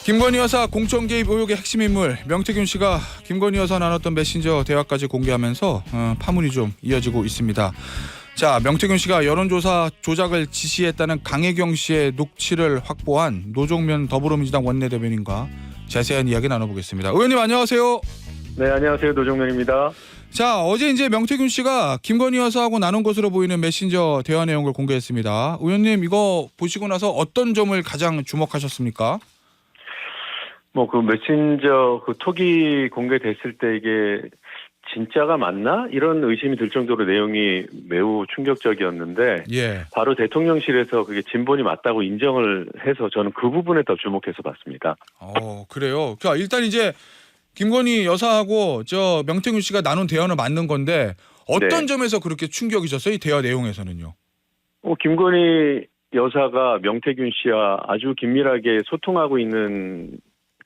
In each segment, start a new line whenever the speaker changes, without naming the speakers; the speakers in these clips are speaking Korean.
김건희 여사 공천 개입 의혹의 핵심 인물 명태균 씨가 김건희 여사 나눴던 메신저 대화까지 공개하면서 파문이 좀 이어지고 있습니다. 자, 명태균 씨가 여론조사 조작을 지시했다는 강혜경 씨의 녹취를 확보한 노종면 더불어민주당 원내대변인과 자세한 이야기 나눠보겠습니다. 의원님 안녕하세요.
네, 안녕하세요. 노종면입니다.
자, 어제 이제 명태균 씨가 김건희 여사하고 나눈 것으로 보이는 메신저 대화 내용을 공개했습니다. 의원님 이거 보시고 나서 어떤 점을 가장 주목하셨습니까?
그 메신저 톡이 공개됐을 때 이게 진짜가 맞나? 이런 의심이 들 정도로 내용이 매우 충격적이었는데
예.
바로 대통령실에서 그게 진본이 맞다고 인정을 해서 저는 그 부분에 더 주목해서 봤습니다.
그래요. 자, 일단 이제 김건희 여사하고 저 명태균 씨가 나눈 대화는 맞는 건데 어떤
네.
점에서 그렇게 충격이셨어요? 이 대화 내용에서는요.
김건희 여사가 명태균 씨와 아주 긴밀하게 소통하고 있는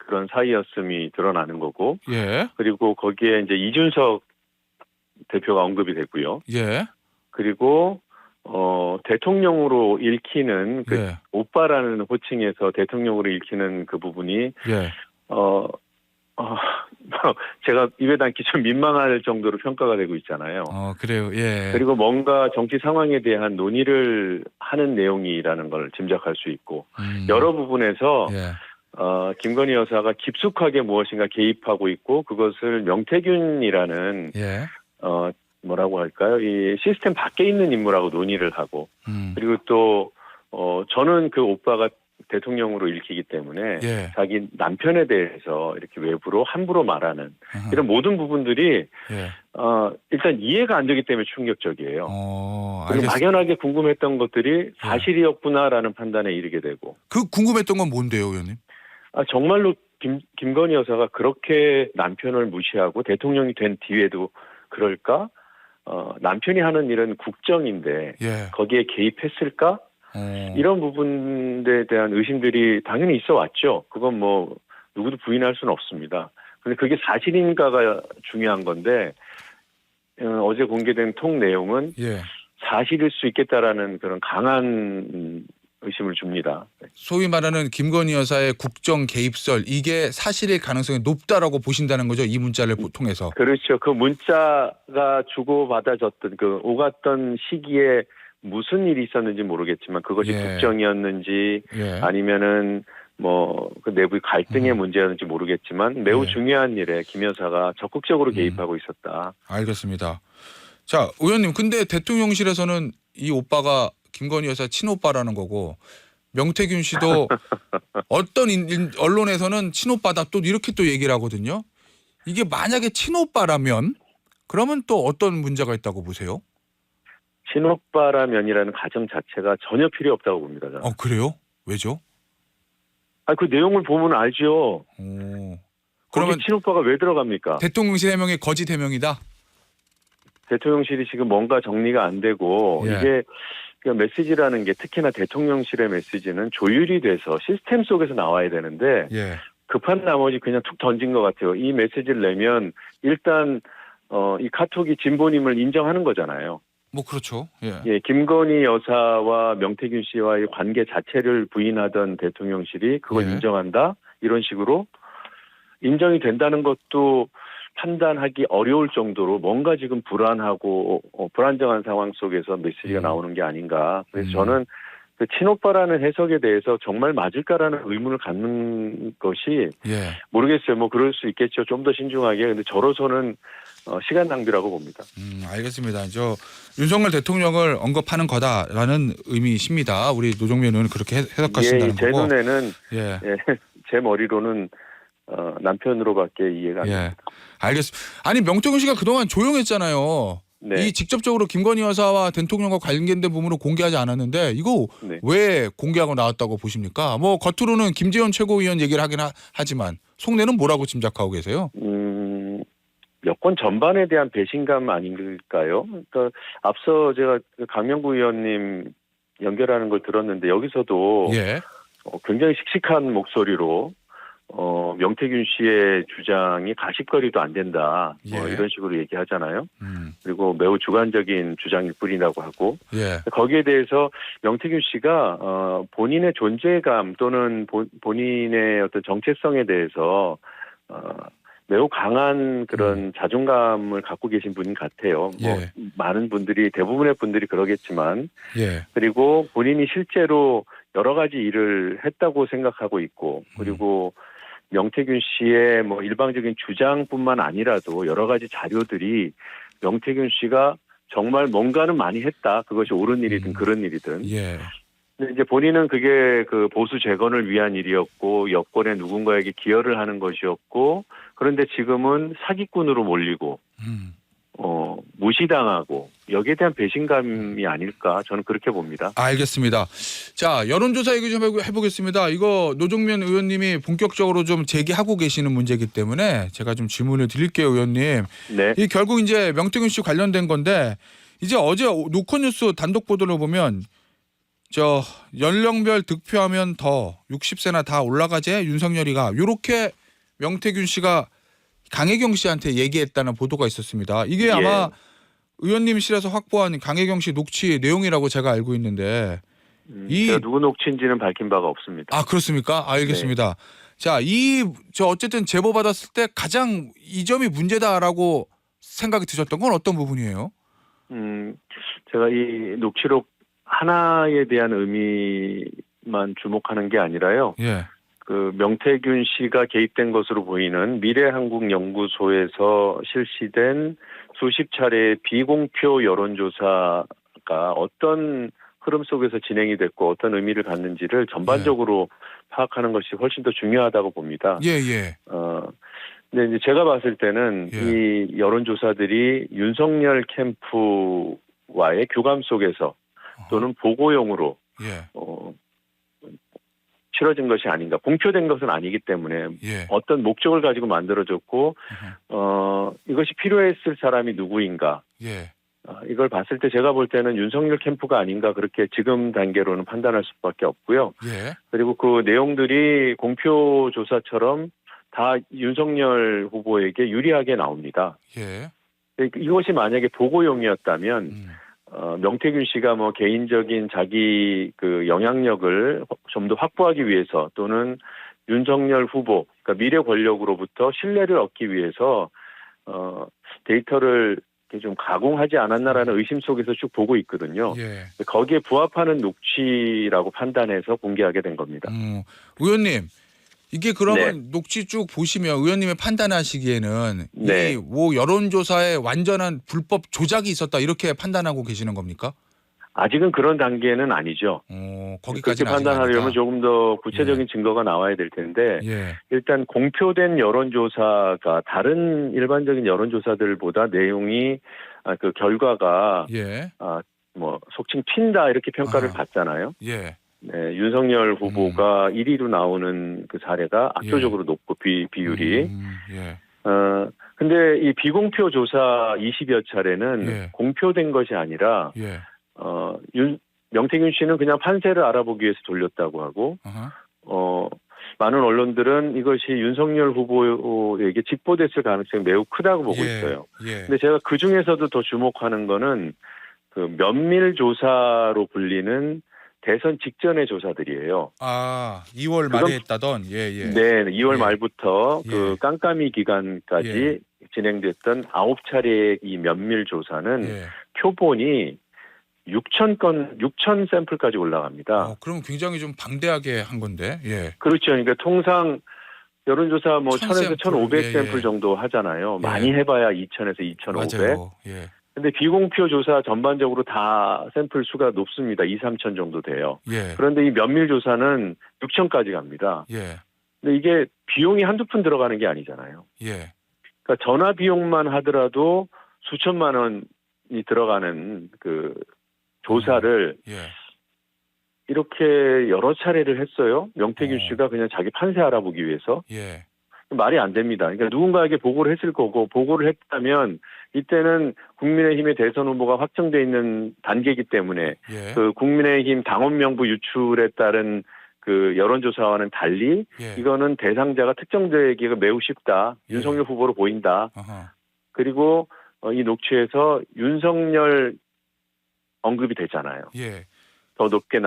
그런 사이였음이 드러나는 거고,
예.
그리고 거기에 이제 이준석 대표가 언급이 됐고요.
예.
그리고 대통령으로 읽히는
예.
오빠라는 호칭에서 대통령으로 읽히는 그 부분이
예.
제가 입에 담기 좀 민망할 정도로 평가가 되고 있잖아요.
그래요. 예.
그리고 뭔가 정치 상황에 대한 논의를 하는 내용이라는 걸 짐작할 수 있고 여러 부분에서
예.
김건희 여사가 깊숙하게 무엇인가 개입하고 있고 그것을 명태균이라는
예.
뭐라고 할까요? 이 시스템 밖에 있는 인물하고 논의를 하고 그리고 또 저는 그 오빠가 대통령으로 읽히기 때문에
예.
자기 남편에 대해서 이렇게 외부로 함부로 말하는 이런 모든 부분들이
예.
일단 이해가 안 되기 때문에 충격적이에요. 그리고
알겠습니다.
막연하게 궁금했던 것들이 사실이었구나라는 판단에 이르게 되고
그 궁금했던 건 뭔데요, 의원님?
정말로 김건희 여사가 그렇게 남편을 무시하고 대통령이 된 뒤에도 그럴까? 남편이 하는 일은 국정인데
예.
거기에 개입했을까? 이런 부분에 대한 의심들이 당연히 있어 왔죠. 그건 뭐 누구도 부인할 수는 없습니다. 근데 그게 사실인가가 중요한 건데 어제 공개된 통 내용은
예.
사실일 수 있겠다라는 그런 강한 의심을 줍니다.
소위 말하는 김건희 여사의 국정 개입설 이게 사실일 가능성이 높다라고 보신다는 거죠, 이 문자를 통해서.
그렇죠. 그 문자가 주고받아졌던 그 오갔던 시기에 무슨 일이 있었는지 모르겠지만 그것이
예.
국정이었는지
예.
아니면은 그 내부의 갈등의 문제였는지 모르겠지만 매우
예.
중요한 일에 김 여사가 적극적으로 개입하고 있었다.
알겠습니다. 자, 의원님, 근데 대통령실에서는 이 오빠가 김건희 여사 친오빠라는 거고 명태균 씨도 어떤 언론에서는 친오빠다 또 이렇게 또 얘기를 하거든요. 이게 만약에 친오빠라면 그러면 또 어떤 문제가 있다고 보세요?
친오빠라면이라는 가정 자체가 전혀 필요 없다고 봅니다. 저는.
그래요? 왜죠?
그 내용을 보면 알죠.
그러면
거기 친오빠가 왜 들어갑니까?
대통령실 해명이 거짓 해명이다?
대통령실이 지금 뭔가 정리가 안 되고
예.
이게 메시지라는 게 특히나 대통령실의 메시지는 조율이 돼서 시스템 속에서 나와야 되는데
예.
급한 나머지 그냥 툭 던진 것 같아요. 이 메시지를 내면 일단 이 카톡이 진본임을 인정하는 거잖아요.
뭐 그렇죠. 예.
예, 김건희 여사와 명태균 씨와의 관계 자체를 부인하던 대통령실이 그걸
예.
인정한다? 이런 식으로 인정이 된다는 것도 판단하기 어려울 정도로 뭔가 지금 불안하고 불안정한 상황 속에서 메시지가 나오는 게 아닌가. 그래서 저는 그 친오빠라는 해석에 대해서 정말 맞을까라는 의문을 갖는 것이
예.
모르겠어요. 뭐 그럴 수 있겠죠. 좀 더 신중하게. 근데 저로서는 시간 낭비라고 봅니다.
알겠습니다. 윤석열 대통령을 언급하는 거다라는 의미십니다. 우리 노종면 의원은 그렇게 해석하신다는
제
거고.
눈에는
예.
제 머리로는 남편으로밖에 이해가 안 됩니다.
예. 알겠습니다. 아니 명태균 씨가 그동안 조용했잖아요.
네.
이 직접적으로 김건희 여사와 대통령과 관련된 부분을 공개하지 않았는데 이거
네.
왜 공개하고 나왔다고 보십니까? 뭐 겉으로는 김재원 최고위원 얘기를 하긴 하지만 속내는 뭐라고 짐작하고 계세요?
여권 전반에 대한 배신감 아닌가요? 그러니까 앞서 제가 강명구 의원님 연결하는 걸 들었는데 여기서도
예.
굉장히 씩씩한 목소리로 명태균 씨의 주장이 가십거리도 안 된다.
예.
이런 식으로 얘기하잖아요. 그리고 매우 주관적인 주장일 뿐이라고 하고
예.
거기에 대해서 명태균 씨가 본인의 존재감 또는 본인의 어떤 정체성에 대해서 매우 강한 그런 자존감을 갖고 계신 분 같아요.
예.
많은 분들이 대부분의 분들이 그러겠지만
예.
그리고 본인이 실제로 여러 가지 일을 했다고 생각하고 있고 그리고 명태균 씨의 일방적인 주장뿐만 아니라도 여러 가지 자료들이 명태균 씨가 정말 뭔가는 많이 했다. 그것이 옳은 일이든 그런 일이든.
예.
근데 이제 본인은 그게 그 보수 재건을 위한 일이었고 여권에 누군가에게 기여를 하는 것이었고 그런데 지금은 사기꾼으로 몰리고 무시당하고 여기에 대한 배신감이 아닐까 저는 그렇게 봅니다.
알겠습니다. 자, 여론조사 얘기 좀 해보겠습니다. 이거 노종면 의원님이 본격적으로 좀 제기하고 계시는 문제이기 때문에 제가 좀 질문을 드릴게요, 의원님.
네.
이 결국 이제 명태균 씨 관련된 건데 이제 어제 노컷뉴스 단독 보도를 보면 연령별 득표하면 더 60세나 다 올라가제 윤석열이가 요렇게 명태균 씨가 강혜경 씨한테 얘기했다는 보도가 있었습니다. 이게 아마 의원님실에서 확보한 강혜경 씨 녹취 내용이라고 제가 알고 있는데
제가 누구 녹취인지는 밝힌 바가 없습니다.
아, 그렇습니까? 알겠습니다. 네. 자, 어쨌든 제보 받았을 때 가장 이 점이 문제다라고 생각이 드셨던 건 어떤 부분이에요?
제가 이 녹취록 하나에 대한 의미만 주목하는 게 아니라요.
예.
그 명태균 씨가 개입된 것으로 보이는 미래한국연구소에서 실시된 수십 차례의 비공표 여론조사가 어떤 흐름 속에서 진행이 됐고 어떤 의미를 갖는지를 전반적으로 파악하는 것이 훨씬 더 중요하다고 봅니다.
예, 예.
근데 이제 제가 봤을 때는
예.
이 여론조사들이 윤석열 캠프와의 교감 속에서 또는 보고용으로
예.
치러진 것이 아닌가. 공표된 것은 아니기 때문에
예.
어떤 목적을 가지고 만들어졌고 이것이 필요했을 사람이 누구인가.
예.
이걸 봤을 때 제가 볼 때는 윤석열 캠프가 아닌가 그렇게 지금 단계로는 판단할 수밖에 없고요.
예.
그리고 그 내용들이 공표 조사처럼 다 윤석열 후보에게 유리하게 나옵니다.
예.
이것이 만약에 보고용이었다면 명태균 씨가 개인적인 자기 그 영향력을 좀 더 확보하기 위해서 또는 윤석열 후보, 그러니까 미래 권력으로부터 신뢰를 얻기 위해서 데이터를 좀 가공하지 않았나라는 의심 속에서 쭉 보고 있거든요.
예.
거기에 부합하는 녹취라고 판단해서 공개하게 된 겁니다.
의원님, 이게 그러면
네.
녹취 쭉 보시면 의원님이 판단하시기에는
네.
이 여론조사에 완전한 불법 조작이 있었다 이렇게 판단하고 계시는 겁니까?
아직은 그런 단계는 아니죠.
거기까지는
그렇게 판단하려면
아니다.
조금 더 구체적인 증거가 나와야 될 텐데
예.
일단 공표된 여론조사가 다른 일반적인 여론조사들보다 내용이 그 결과가
예.
속칭 튄다 이렇게 평가를 받잖아요.
예.
네, 윤석열 후보가 1위로 나오는 그 사례가 압도적으로 높고 비율이.
예.
근데 이 비공표 조사 20여 차례는 공표된 것이 아니라
예.
명태균 씨는 그냥 판세를 알아보기 위해서 돌렸다고 하고 많은 언론들은 이것이 윤석열 후보에게 직보됐을 가능성이 매우 크다고 보고 있어요. 근데 제가 그 중에서도 더 주목하는 거는 그 면밀 조사로 불리는 대선 직전의 조사들이에요.
2월 말에 했다던.
네, 2월 말부터 그 깜깜이 기간까지 진행됐던 9차례의 이 면밀 조사는 표본이 6천 샘플까지 올라갑니다.
그럼 굉장히 좀 방대하게 한 건데. 예.
그렇죠. 그러니까 통상 여론조사 1000에서 1500
예.
샘플 정도 하잖아요. 많이 해봐야 2000에서 2500.
맞아요. 예.
근데 비공표 조사 전반적으로 다 샘플 수가 높습니다. 2, 3천 정도 돼요.
예.
그런데 이 면밀 조사는 6천까지 갑니다.
예.
근데 이게 비용이 한두 푼 들어가는 게 아니잖아요.
예.
그러니까 전화 비용만 하더라도 수천만 원이 들어가는 그 조사를 이렇게 여러 차례를 했어요. 명태균 씨가 그냥 자기 판세 알아보기 위해서.
예.
말이 안 됩니다. 그러니까 누군가에게 보고를 했을 거고 보고를 했다면 이때는 국민의힘의 대선 후보가 확정돼 있는 단계이기 때문에 그 국민의힘 당원 명부 유출에 따른 그 여론조사와는 달리
예.
이거는 대상자가 특정되기가 매우 쉽다.
예.
윤석열 후보로 보인다.
아하.
그리고 이 녹취에서 윤석열 언급이 되잖아요.
예.
더 높게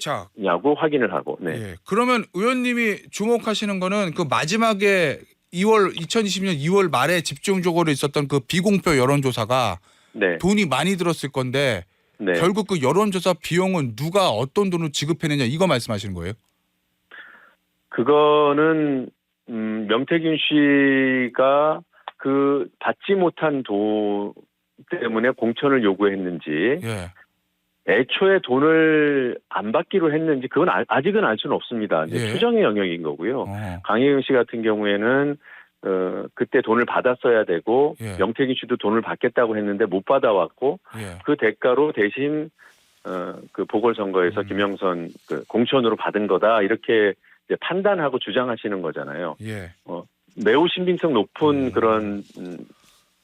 자,
나오냐고 확인을 하고. 네.
예. 그러면 의원님이 주목하시는 거는 그 마지막에 2020년 2월 말에 집중적으로 있었던 그 비공표 여론조사가
네.
돈이 많이 들었을 건데
네.
결국 그 여론조사 비용은 누가 어떤 돈을 지급했느냐 이거 말씀하시는 거예요?
그거는 명태균 씨가 그 받지 못한 돈 때문에 공천을 요구했는지
예.
애초에 돈을 안 받기로 했는지 그건 아직은 알 수는 없습니다. 이제
예.
추정의 영역인 거고요.
어.
강혜경 씨 같은 경우에는 그때 돈을 받았어야 되고
예.
명태균 씨도 돈을 받겠다고 했는데 못 받아왔고
예.
그 대가로 대신 그 보궐선거에서 김영선 그 공천으로 받은 거다 이렇게 이제 판단하고 주장하시는 거잖아요.
예.
매우 신빙성 높은 그런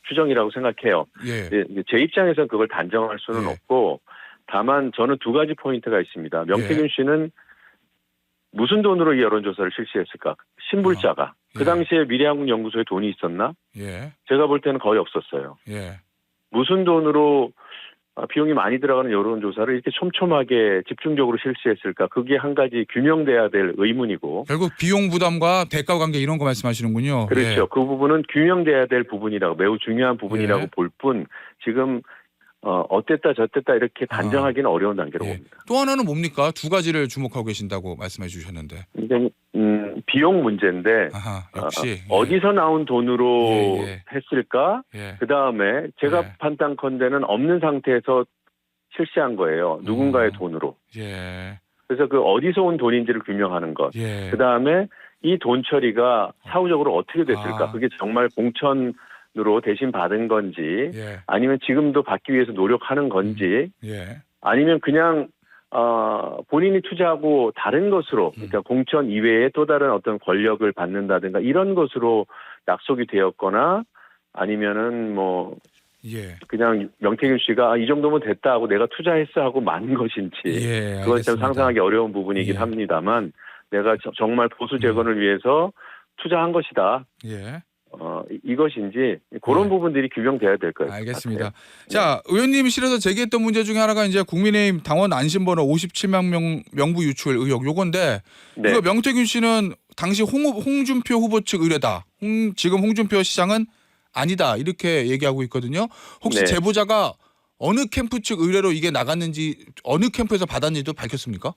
추정이라고 생각해요.
예.
제 입장에서는 그걸 단정할 수는
예.
없고 다만 저는 두 가지 포인트가 있습니다. 명태균 씨는 무슨 돈으로 이 여론조사를 실시했을까? 신불자가. 그
예.
당시에 미래한국연구소에 돈이 있었나?
예.
제가 볼 때는 거의 없었어요.
예.
무슨 돈으로 비용이 많이 들어가는 여론조사를 이렇게 촘촘하게 집중적으로 실시했을까? 그게 한 가지 규명돼야 될 의문이고.
결국 비용 부담과 대가 관계 이런 거 말씀하시는군요.
그렇죠.
예.
그 부분은 규명돼야 될 부분이라고 매우 중요한 부분이라고
예.
볼 뿐 지금 어땠다 저땠다 이렇게 단정하기는 어려운 단계로
예.
봅니다.
또 하나는 뭡니까? 두 가지를 주목하고 계신다고 말씀해 주셨는데.
이제 비용 문제인데
아하, 역시.
어디서 나온 돈으로
예.
했을까?
예.
그 다음에 제가
예.
판단컨대는 없는 상태에서 실시한 거예요. 누군가의 돈으로.
예.
그래서 그 어디서 온 돈인지를 규명하는 것.
예.
그 다음에 이 돈 처리가 사후적으로 어떻게 됐을까?
아.
그게 정말 공천으로 대신 받은 건지
예.
아니면 지금도 받기 위해서 노력하는 건지
예.
아니면 그냥 본인이 투자하고 다른 것으로 그러니까 공천 이외에 또 다른 어떤 권력을 받는다든가 이런 것으로 약속이 되었거나 아니면은 뭐
예.
그냥 명태균 씨가 이 정도면 됐다 하고 내가 투자했어 하고 만 것인지
예.
그건 좀
알겠습니다.
상상하기 어려운 부분이긴
예.
합니다만 내가 정말 보수 재건을 위해서 투자한 것이다.
예.
이것인지 그런
예.
부분들이 규명돼야 될 거예요.
알겠습니다. 자, 의원님실에서 제기했던 문제 중에 하나가 이제 국민의힘 당원 안심번호 57명 명부 유출 의혹 요건데
네.
이거 명태균 씨는 당시 홍준표 후보 측 의뢰다. 지금 홍준표 시장은 아니다 이렇게 얘기하고 있거든요. 혹시
네.
제보자가 어느 캠프 측 의뢰로 이게 나갔는지 어느 캠프에서 받았는지도 밝혔습니까?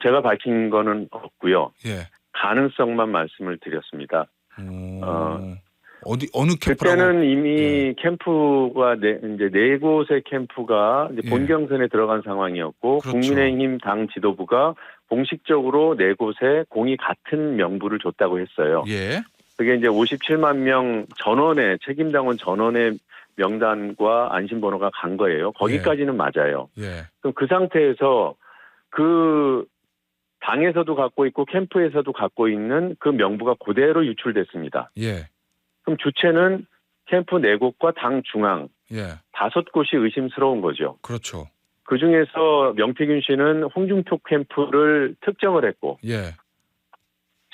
제가 밝힌 거는 없고요.
예.
가능성만 말씀을 드렸습니다.
어느 캠프라고?
그때는 이미
예.
캠프가 이제 네 곳의 캠프가 이제
예.
본경선에 들어간 상황이었고
그렇죠.
국민의힘 당 지도부가 공식적으로 네 곳에 공이 같은 명부를 줬다고 했어요.
예.
그게 이제 57만 명 전원의 책임당원 전원의 명단과 안심번호가 간 거예요. 거기까지는 맞아요.
예.
그럼 그 상태에서 그 당에서도 갖고 있고 캠프에서도 갖고 있는 그 명부가 그대로 유출됐습니다.
예.
그럼 주체는 캠프 4곳과 당 중앙
예.
5곳이 의심스러운 거죠.
그렇죠.
그중에서 명태균 씨는 홍준표 캠프를 특정을 했고
예.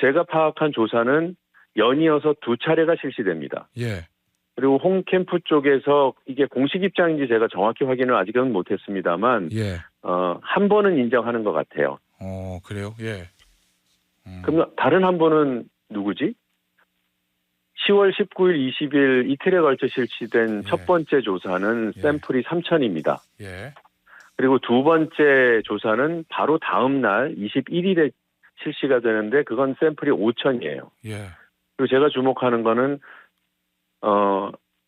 제가 파악한 조사는 연이어서 2차례가 실시됩니다.
예.
그리고 홍 캠프 쪽에서 이게 공식 입장인지 제가 정확히 확인을 아직은 못했습니다만
예.
한 번은 인정하는 것 같아요.
그래요? 예.
그럼 다른 한 번은 누구지? 10월 19일, 20일 이틀에 걸쳐 실시된
예.
첫 번째 조사는
예.
샘플이 3,000입니다.
예.
그리고 두 번째 조사는 바로 다음 날 21일에 실시가 되는데 그건 샘플이 5,000이에요.
예.
그리고 제가 주목하는 거는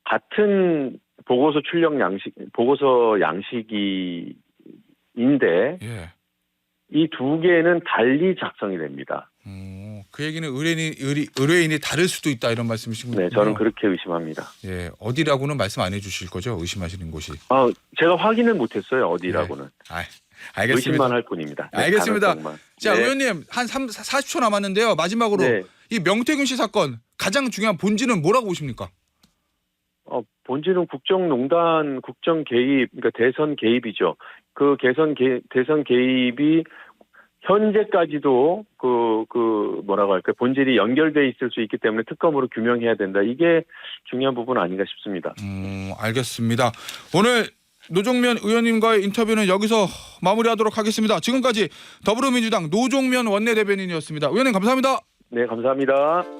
같은 보고서 양식인데
예.
이 두 개는 달리 작성이 됩니다.
그 얘기는 의뢰인이 다를 수도 있다 이런 말씀이시군요.
네, 저는 그렇게 의심합니다.
예, 어디라고는 말씀 안 해주실 거죠? 의심하시는 곳이.
제가 확인을 못했어요. 어디라고는.
알겠습니다.
의심만 할 뿐입니다. 네,
알겠습니다.
가능성만.
자,
네.
의원님 한 40초 남았는데요. 마지막으로
네.
이 명태균 씨 사건 가장 중요한 본질은 뭐라고 보십니까?
본질은 국정농단, 국정 개입, 그러니까 대선 개입이죠. 그 대선 개입이 현재까지도 뭐라고 할까요? 본질이 연결돼 있을 수 있기 때문에 특검으로 규명해야 된다. 이게 중요한 부분 아닌가 싶습니다.
알겠습니다. 오늘 노종면 의원님과의 인터뷰는 여기서 마무리하도록 하겠습니다. 지금까지 더불어민주당 노종면 원내대변인이었습니다. 의원님 감사합니다.
네, 감사합니다.